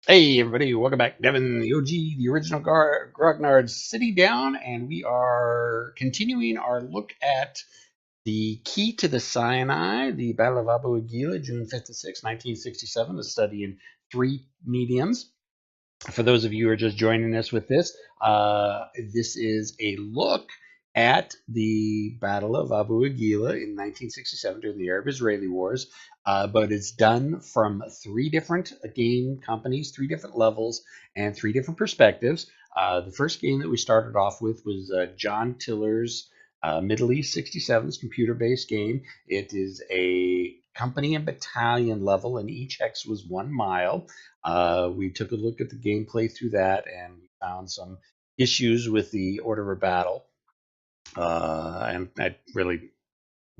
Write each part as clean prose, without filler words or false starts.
Hey everybody, welcome back. Devin, the OG, the original Grognard, sitting down, and we are continuing our look at the key to the Sinai, the Battle of Abu Ageila, June 5th to 6th, 1967, a study in three mediums. For those of you who are just joining us with this is a look at the Battle of Abu Ageila in 1967 during the Arab-Israeli Wars, but it's done from three different game companies, three different levels, and three different perspectives. The first game that we started off with was John Tiller's Middle East 67's computer-based game. It is a company and battalion level, and each hex was 1 mile. We took a look at the gameplay through that, and we found some issues with the order of battle. And that really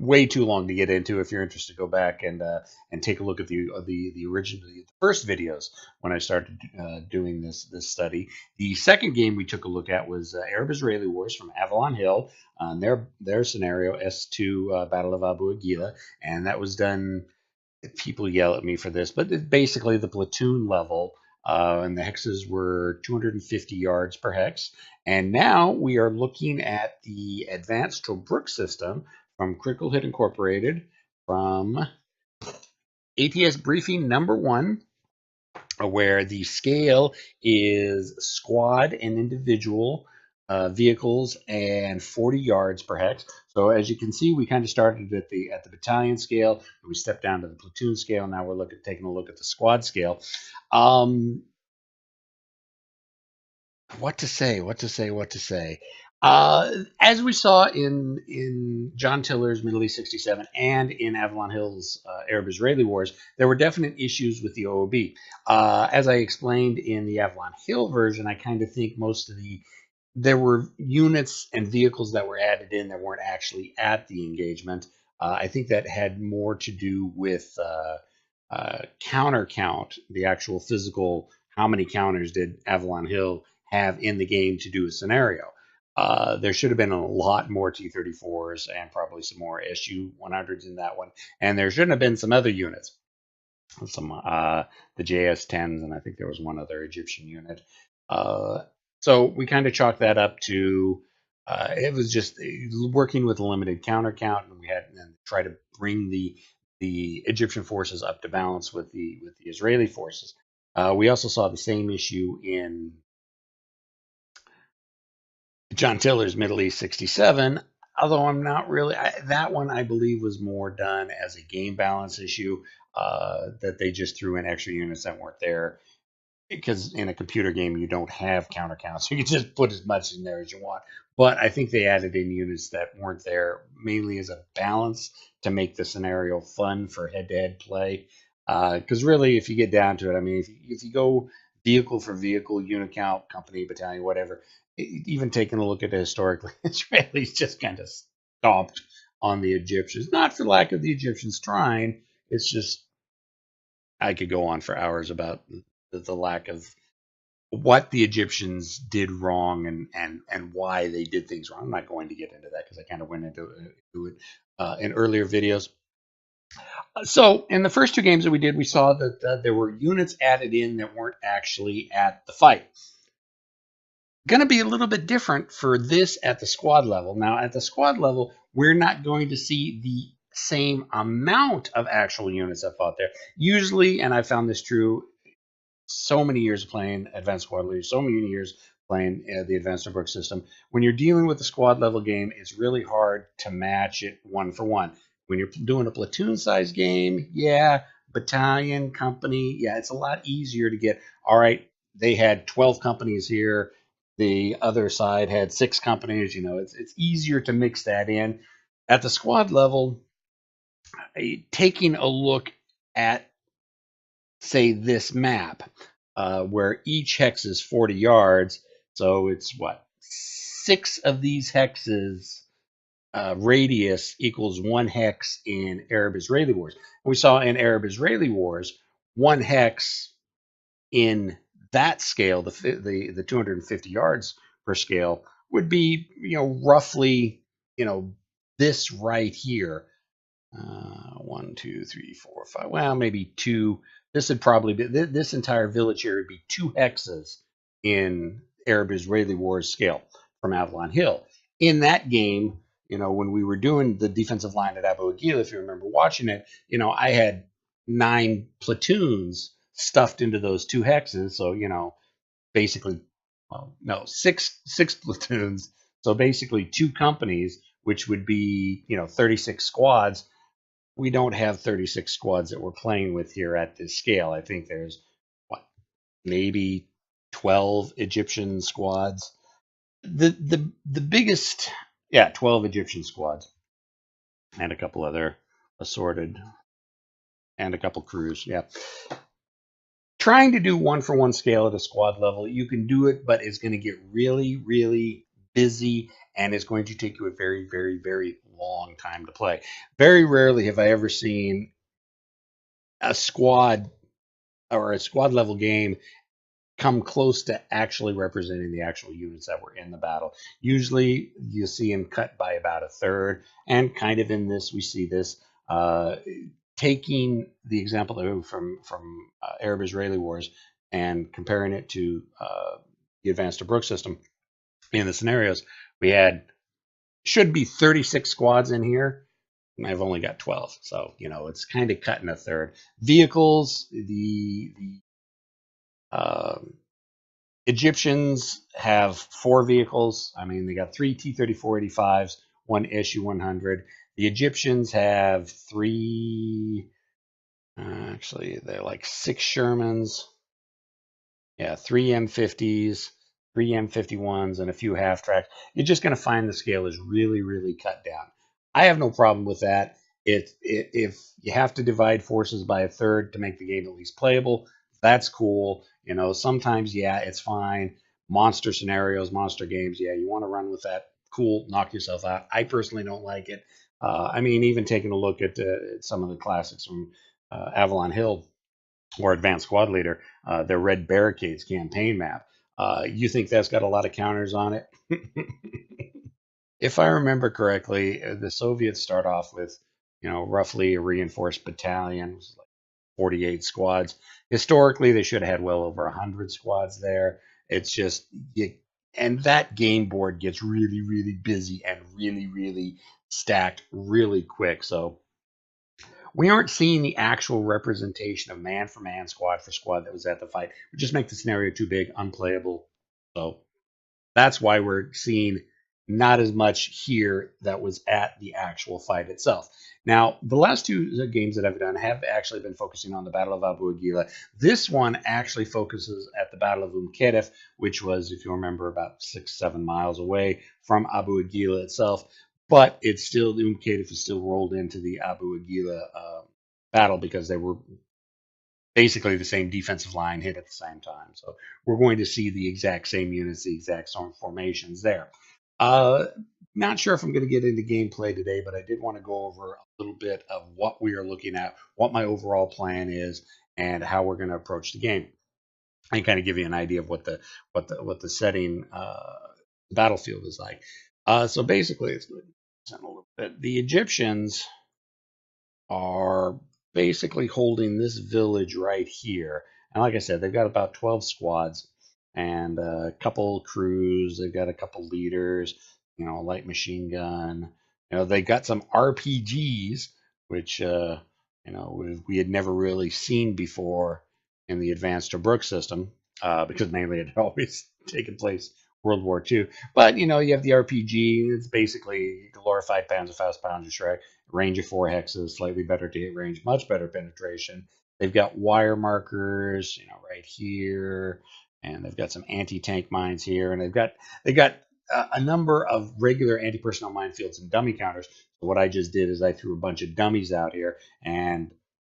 way too long to get into. If you're interested, go back and take a look at the original, the first videos when I started doing this study. The second game we took a look at was Arab-Israeli Wars from Avalon Hill, their scenario S2 Battle of Abu Ageila, and that was done. People yell at me for this, but it's basically the platoon level, and the hexes were 250 yards per hex. And now we are looking at the advanced Tobruk system from Critical Hit Incorporated from ATS briefing number 1, where the scale is squad and individual vehicles and 40 yards per hex. So as you can see, we kind of started at the battalion scale, and we stepped down to the platoon scale. Now we're taking a look at the squad scale. Um, what to say? What to say? What to say? As we saw in John Tiller's Middle East 67 and in Avalon Hill's Arab-Israeli Wars, there were definite issues with the OOB. As I explained in the Avalon Hill version, I kind of think most of there were units and vehicles that were added in that weren't actually at the engagement. I think that had more to do with counter count, the actual physical, how many counters did Avalon Hill have in the game to do a scenario. There should have been a lot more T-34s and probably some more SU-100s in that one. And there shouldn't have been some other units, some the JS-10s, and I think there was one other Egyptian unit. So we kind of chalked that up to it was just working with a limited counter count, and we had to try to bring the Egyptian forces up to balance with the Israeli forces. We also saw the same issue in John Tiller's Middle East 67, although I'm not really, that one I believe was more done as a game balance issue, that they just threw in extra units that weren't there. Because in a computer game, you don't have counter counts. So you can just put as much in there as you want. But I think they added in units that weren't there mainly as a balance to make the scenario fun for head to head play. Because really, if you get down to it, I mean, if you go vehicle for vehicle, unit count, company, battalion, whatever, even taking a look at it historically, Israelis just kind of stomped on the Egyptians. Not for lack of the Egyptians trying, it's just I could go on for hours about the lack of what the Egyptians did wrong and why they did things wrong. I'm not going to get into that because I kind of went into it in earlier videos. So in the first two games that we did, we saw that there were units added in that weren't actually at the fight. Going to be a little bit different for this at the squad level. Now, at the squad level, we're not going to see the same amount of actual units that fought there. Usually, and I found this true so many years playing Advanced Squad Leader, so many years playing the Advanced Tobruk system. When you're dealing with a squad level game, it's really hard to match it one for one. When you're doing a platoon size game, yeah, battalion, company, yeah, it's a lot easier to get. All right, they had 12 companies here. The other side had 6 companies. You know, it's easier to mix that in. At the squad level, taking a look at say this map, where each hex is 40 yards. So it's what? 6 of these hexes radius equals 1 hex in Arab-Israeli Wars. We saw in Arab-Israeli Wars, 1 hex in that scale, the 250 yards per scale, would be, roughly, this right here. 1, 2, 3, 4, 5. Well, maybe 2 This would probably be this entire village here would be 2 hexes in Arab-Israeli Wars scale from Avalon Hill. In that game, when we were doing the defensive line at Abu Ageila, if you remember watching it, I had 9 platoons stuffed into those 2 hexes. So, basically, well, no, six platoons. So basically 2 companies, which would be, 36 squads. We don't have 36 squads that we're playing with here at this scale. I think there's what, maybe 12 Egyptian squads. The biggest, yeah, 12 Egyptian squads and a couple other assorted and a couple crews. Yeah. Trying to do 1-for-1 scale at a squad level, you can do it, but it's going to get really, really busy and it's going to take you a very, very, very long time to play. Very rarely have I ever seen a squad or a squad level game come close to actually representing the actual units that were in the battle. Usually you see them cut by about a third, and kind of in this we see this. Taking the example from Arab-Israeli wars and comparing it to the advanced Tobruk system, in the scenarios we had should be 36 squads in here. I've only got 12, so it's kind of cutting a third. Vehicles, the Egyptians have 4 vehicles. I mean, they got 3 T-34-85s, 1 Issue-100. The Egyptians have 3. Actually, they're like 6 Shermans. Yeah, 3 M50s, 3 M51s, and a few half tracks. You're just going to find the scale is really, really cut down. I have no problem with that. If you have to divide forces by a third to make the game at least playable, that's cool. Sometimes, yeah, it's fine. Monster scenarios, monster games, yeah, you want to run with that. Cool, knock yourself out. I personally don't like it. I mean, even taking a look at some of the classics from Avalon Hill or Advanced Squad Leader, their Red Barricades campaign map. You think that's got a lot of counters on it? If I remember correctly, the Soviets start off with, roughly a reinforced battalion, like 48 squads. Historically, they should have had well over 100 squads there. It's just, and that game board gets really, really busy and really, really stacked really quick. So we aren't seeing the actual representation of man for man, squad for squad that was at the fight. We just make the scenario too big, unplayable. So that's why we're seeing not as much here that was at the actual fight itself. Now, the last 2 games that I've done have actually been focusing on the Battle of Abu Ageila. This one actually focuses at the Battle of Katef, which was, if you remember, about 6-7 miles away from Abu Ageila itself. But it's still, Katef is still rolled into the Abu Ageila battle because they were basically the same defensive line hit at the same time. So we're going to see the exact same units, the exact same formations there. Not sure if I'm going to get into gameplay today, but I did want to go over a little bit of what we are looking at, what my overall plan is, and how we're going to approach the game, and kind of give you an idea of what the setting, the battlefield is like. So basically, it's good. A little bit. The Egyptians are basically holding this village right here. And like I said, they've got about 12 squads and a couple crews. They've got a couple leaders, a light machine gun. They got some RPGs, which, we had never really seen before in the advanced Tobruk system, because mainly it had always taken place World War II. But, you have the RPG. It's basically glorified Panzerfaust Panzer Schreck, range of 4 hexes, slightly better to hit range, much better penetration. They've got wire markers, right here, and they've got some anti-tank mines here, and they've got a number of regular anti-personnel minefields and dummy counters. So what I just did is I threw a bunch of dummies out here, and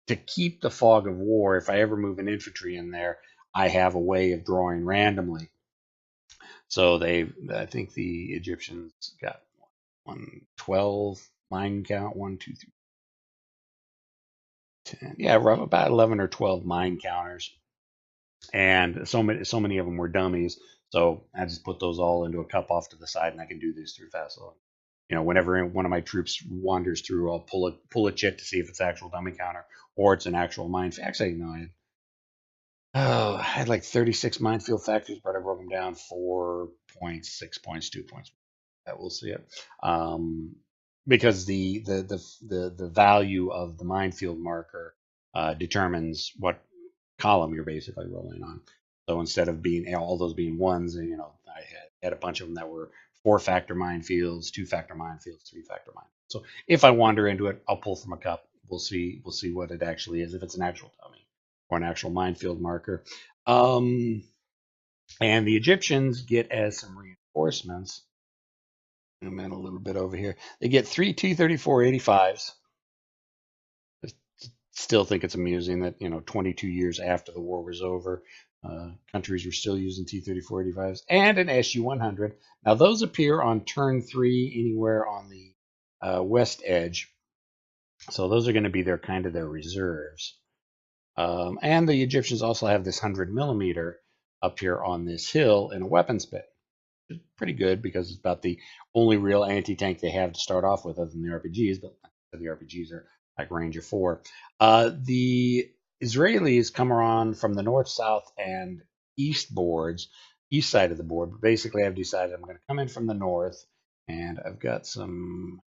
to keep the fog of war, if I ever move an infantry in there, I have a way of drawing randomly. So I think the Egyptians got 112 mine count, 1, 2, 3, 10. Yeah, about 11 or 12 mine counters, and so many of them were dummies. So I just put those all into a cup off to the side, and I can do these through fast. Whenever one of my troops wanders through, I'll pull a chit to see if it's actual dummy counter or it's an actual mine. Actually, no, Oh, I had like 36 minefield factories, but I broke them down 4 points, 6 points, 2 points. That we'll see it. Um, because the value of the minefield marker determines what column you're basically rolling on. So instead of being all those being ones, and I had a bunch of them that were 4-factor minefields, 2-factor minefields, 3-factor minefields. So if I wander into it, I'll pull from a cup. We'll see what it actually is, if it's an actual dummy or an actual minefield marker. Um, and the Egyptians get as some reinforcements. I'm in a little bit over here. They get three T-34 85s. I still think it's amusing that 22 years after the war was over, countries were still using T-34 85s and an Su-100. Now those appear on turn 3 anywhere on the west edge, so those are going to be their reserves. And the Egyptians also have this 100 millimeter up here on this hill in a weapons pit. Pretty good because it's about the only real anti-tank they have to start off with, other than the RPGs. But the RPGs are like Ranger 4. The Israelis come around from the north, south, and east boards, east side of the board. But basically, I've decided I'm going to come in from the north, and I've got some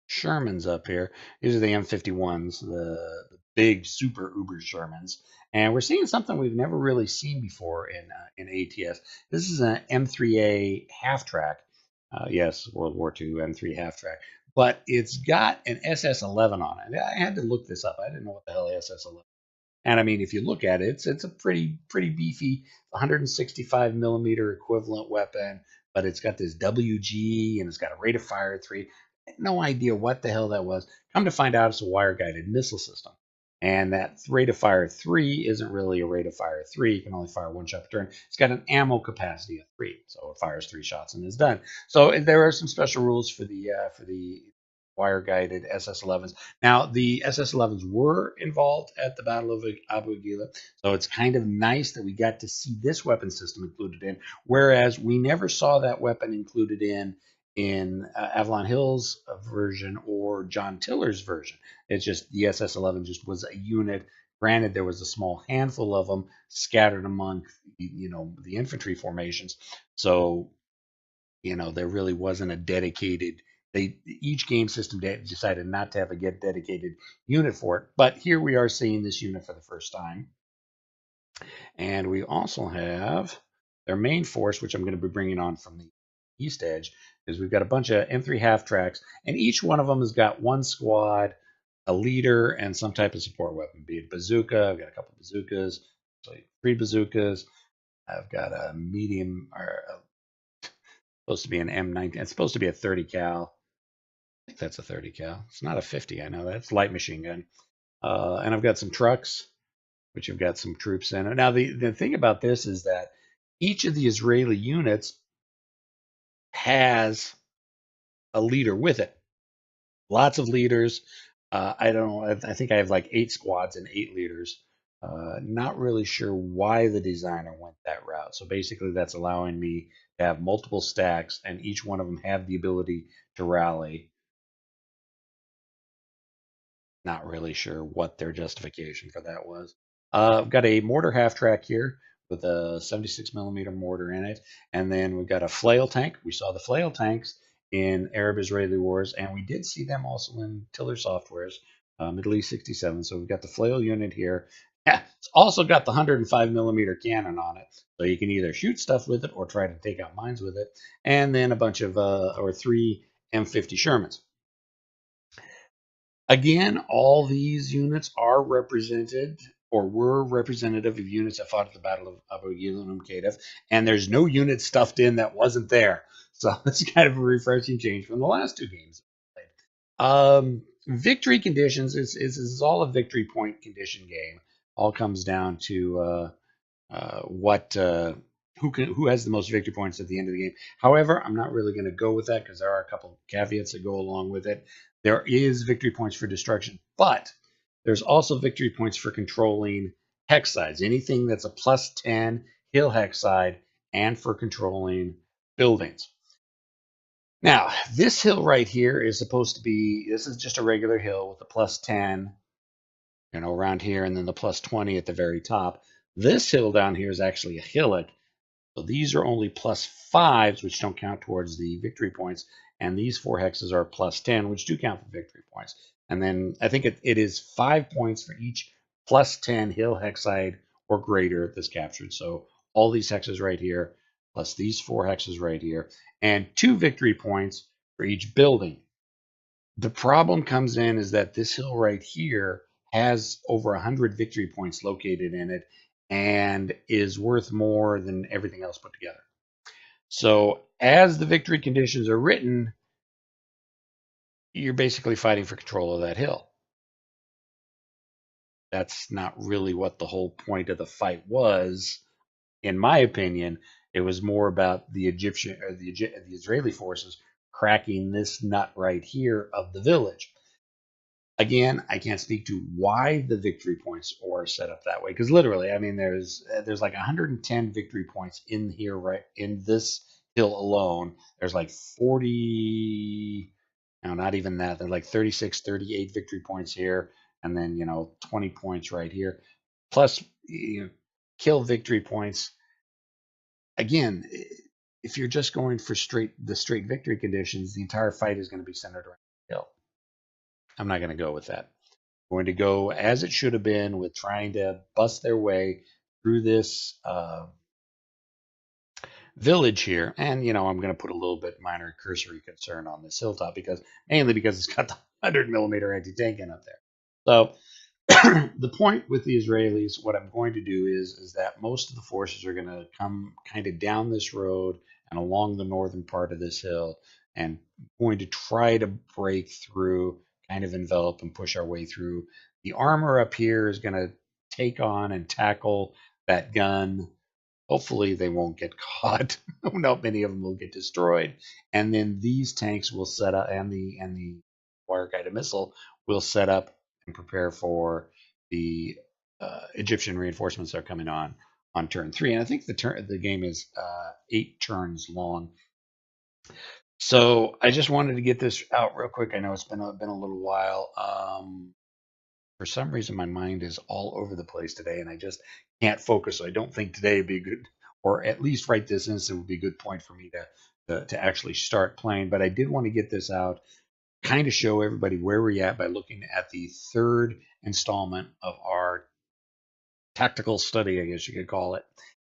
Shermans up here. These are the M51s, the big super uber Shermans, and we're seeing something we've never really seen before in ATS. This is an M3A half track. Yes, World War II M3 half track, but it's got an SS11 on it. I had to look this up. I didn't know what the hell SS11. And I mean, if you look at it, it's a pretty beefy 165 millimeter equivalent weapon, but it's got this WG and it's got a rate of fire of 3. No idea what the hell that was. Come to find out, it's a wire guided missile system. And that rate of fire 3 isn't really a rate of fire 3. You can only fire one shot per turn. It's got an ammo capacity of 3, so it fires 3 shots and is done. So there are some special rules for the wire guided SS11s. Now, the SS11s were involved at the Battle of Abu Ageila, so it's kind of nice that we got to see this weapon system included in, whereas we never saw that weapon included in Avalon Hill's version or John Tiller's version. It's just the SS11 just was a unit. Granted, there was a small handful of them scattered among the infantry formations, so there really wasn't a dedicated. Each game system decided not to have a get dedicated unit for it. But here we are seeing this unit for the first time, and we also have their main force, which I'm going to be bringing on from the east edge, is we've got a bunch of M3 half tracks, and each one of them has got one squad, a leader, and some type of support weapon, be it bazooka. I've got a couple of bazookas, so 3 bazookas. I've got a medium, or supposed to be an M19. It's supposed to be a 30 cal. I think that's a 30 cal. It's not a 50. I know that's light machine gun. And I've got some trucks, which have got some troops in it. Now, the thing about this is that each of the Israeli units has a leader with it. Lots of leaders. I don't know. I think I have like 8 squads and 8 leaders. Not really sure why the designer went that route. So basically, that's allowing me to have multiple stacks, and each one of them have the ability to rally. Not really sure what their justification for that was. I've got a mortar half track here with a 76 millimeter mortar in it, and then we've got a flail tank. We saw the flail tanks in Arab-Israeli wars, and we did see them also in Tiller Software's Middle East 67. So we've got the flail unit here. Yeah, it's also got the 105 millimeter cannon on it, so you can either shoot stuff with it or try to take out mines with it, and then a bunch of or 3 M50 Shermans. Again, all these units are represented or were representative of units that fought at the Battle of Abu Ageila and Katef, and there's no unit stuffed in that wasn't there. So it's kind of a refreshing change from the last 2 games. Victory conditions is all a victory point condition game. All comes down to what who has the most victory points at the end of the game. However, I'm not really going to go with that because there are a couple caveats that go along with it. There is victory points for destruction, but there's also victory points for controlling hex sides. Anything that's a +10 hill hex side, and for controlling buildings. Now, this hill right here is supposed to be. This is just a regular hill with a +10 around here, and then the plus 20 at the very top. This hill down here is actually a hillock. So these are only plus 5s, which don't count towards the victory points. And these 4 hexes are plus 10, which do count for victory points. And then I think it is 5 points for each plus 10 hill hexide or greater that's captured. So all these hexes right here, plus these 4 hexes right here, and 2 victory points for each building. The problem comes in is that this hill right here has over 100 victory points located in it and is worth more than everything else put together. So as the victory conditions are written, you're basically fighting for control of that hill. That's not really what the whole point of the fight was, in my opinion. It was more about the Egyptian or the Israeli forces cracking this nut right here of the village. Again, I can't speak to why the victory points are set up that way, because literally, I mean, there's like 110 victory points in here, right in this hill alone. There's like 40, no, not even that. There's like 36, 38 victory points here, and then 20 points right here, plus kill victory points. Again, if you're just going for the straight victory conditions, the entire fight is going to be centered around the hill. I'm not going to go with that. Going to go as it should have been with trying to bust their way through this village here. And, I'm going to put a little bit minor cursory concern on this hilltop mainly because it's got the 100mm anti-tank gun up there. So the point with the Israelis, what I'm going to do is that most of the forces are going to come kind of down this road and along the northern part of this hill, and going to try to break through, kind of envelop and push our way through. The armor up here is going to take on and tackle that gun. Hopefully they won't get caught. Not many of them will get destroyed. And then these tanks will set up, and the wire guided missile will set up and prepare for the Egyptian reinforcements that are coming on turn 3. And I think the game is 8 turns long. So I just wanted to get this out real quick. I know it's been a little while. For some reason, my mind is all over the place today, and I just can't focus. So I don't think today would be good, or at least right this instant would be a good point for me to actually start playing. But I did want to get this out, kind of show everybody where we're at by looking at the 3rd installment of our tactical study, I guess you could call it.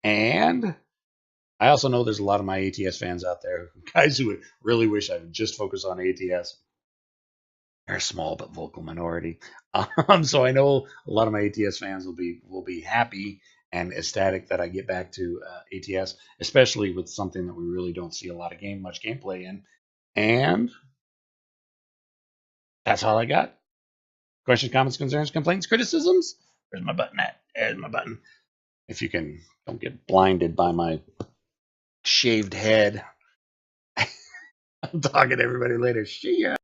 And I also know there's a lot of my ATS fans out there, guys who would really wish I would just focus on ATS. They're a small but vocal minority. So I know a lot of my ATS fans will be happy and ecstatic that I get back to ATS, especially with something that we really don't see a lot of much gameplay in. And that's all I got. Questions, comments, concerns, complaints, criticisms? Where's my button at? There's my button. If you can, don't get blinded by my shaved head. I'm talking to everybody later. See ya.